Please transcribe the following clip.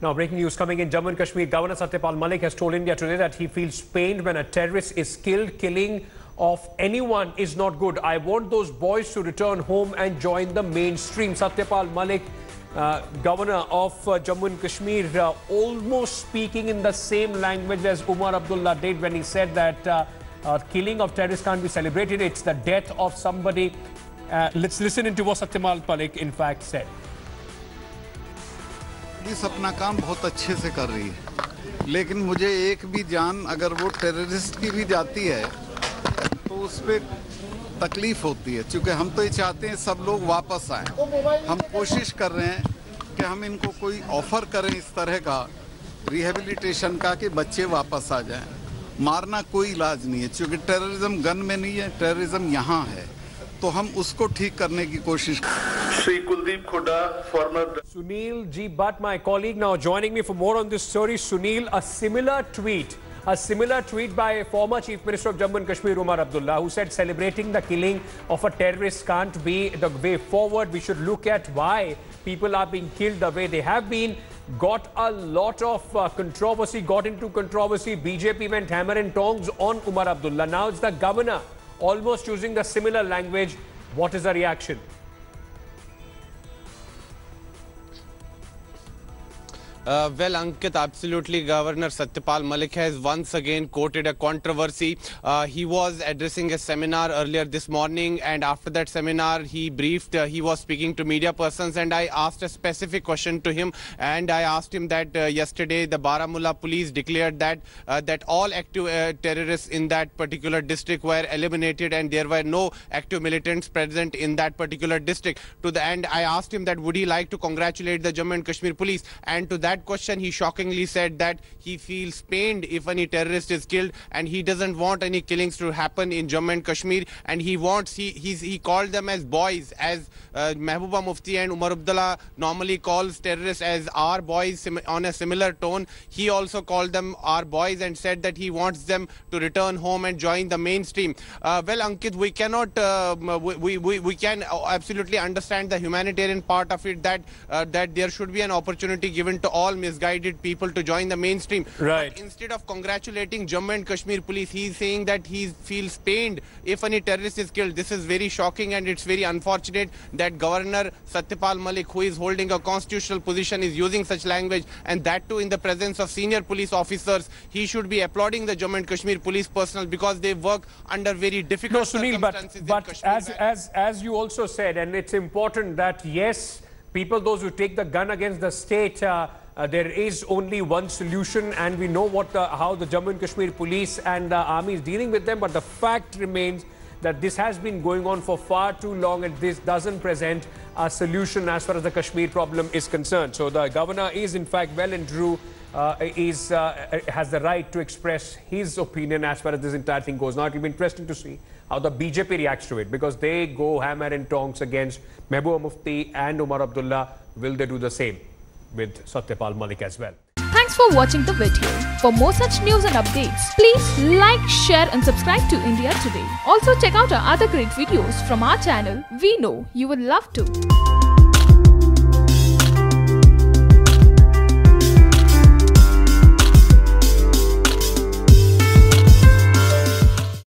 Now, breaking news coming in Jammu and Kashmir. Governor Satyapal Malik has told India today that he feels pained when a terrorist is killed. Killing of anyone is not good. I want those boys to return home and join the mainstream. Satyapal Malik, Governor of Jammu and Kashmir, almost speaking in the same language as Umar Abdullah did when he said that killing of terrorists can't be celebrated. It's the death of somebody. Let's listen into what Satyapal Malik in fact said. Police अपना काम बहुत अच्छे से कर रही है, लेकिन मुझे एक भी जान अगर वो टेररिस्ट की भी जाती है तो उस पर तकलीफ होती है, क्योंकि हम तो ये चाहते हैं सब लोग वापस आएं। हम कोशिश कर रहे हैं कि हम इनको कोई ऑफर करें इस तरह का रिहेबिलिटेशन का कि बच्चे वापस आ जाएं। मारना कोई इलाज नहीं है, क्योंकि टेररिज्म गन में नहीं है, टेररिज्म यहाँ है, तो हम उसको ठीक करने की कोशिश। Shri Kuldeep Khuda, former Sunil G. Bhatt, my colleague, now joining me for more on this story. Sunil, a similar tweet by former Chief Minister of Jammu and Kashmir, Umar Abdullah, who said celebrating the killing of a terrorist can't be the way forward. We should look at why people are being killed the way they have been. Got a lot of controversy, got into controversy. BJP went hammer and tongs on Umar Abdullah. Now it's the governor almost using the similar language. What is the reaction? Well, Ankit, absolutely. Governor Satyapal Malik has once again quoted a controversy. He was addressing a seminar earlier this morning, and after that seminar, he briefed. He was speaking to media persons, and I asked a specific question to him. And I asked him that yesterday the Baramulla police declared that that all active terrorists in that particular district were eliminated, and there were no active militants present in that particular district. To the end, I asked him that would he like to congratulate the Jammu and Kashmir police, and to that question he shockingly said that he feels pained if any terrorist is killed, and he doesn't want any killings to happen in Jammu and Kashmir, and he called them as boys, as Mehbooba Mufti and Umar Abdullah normally calls terrorists as our boys on a similar tone. He also called them our boys and said that he wants them to return home and join the mainstream. Well, Ankit, we cannot we can absolutely understand the humanitarian part of it, that that there should be an opportunity given to all misguided people to join the mainstream. Right. But instead of congratulating Jammu and Kashmir police, he is saying that he feels pained if any terrorist is killed. This is very shocking, and it's very unfortunate that Governor Satyapal Malik, who is holding a constitutional position, is using such language, and that too in the presence of senior police officers. He should be applauding the Jammu and Kashmir police personnel because they work under very difficult circumstances. But as you also said, and it's important that yes, people, those who take the gun against the state, there is only one solution, and we know how the Jammu and Kashmir police and the army is dealing with them. But the fact remains that this has been going on for far too long, and this doesn't present a solution as far as the Kashmir problem is concerned. So the governor is in fact well and true, has the right to express his opinion as far as this entire thing goes. Now it will be interesting to see how the BJP reacts to it, because they go hammer and tongs against Mehbooba Mufti and Umar Abdullah. Will they do the same with Satyapal Malik as well? Thanks for watching the video. For more such news and updates, please like, share and subscribe to India Today. Also check out our other great videos from our channel. We know you would love to.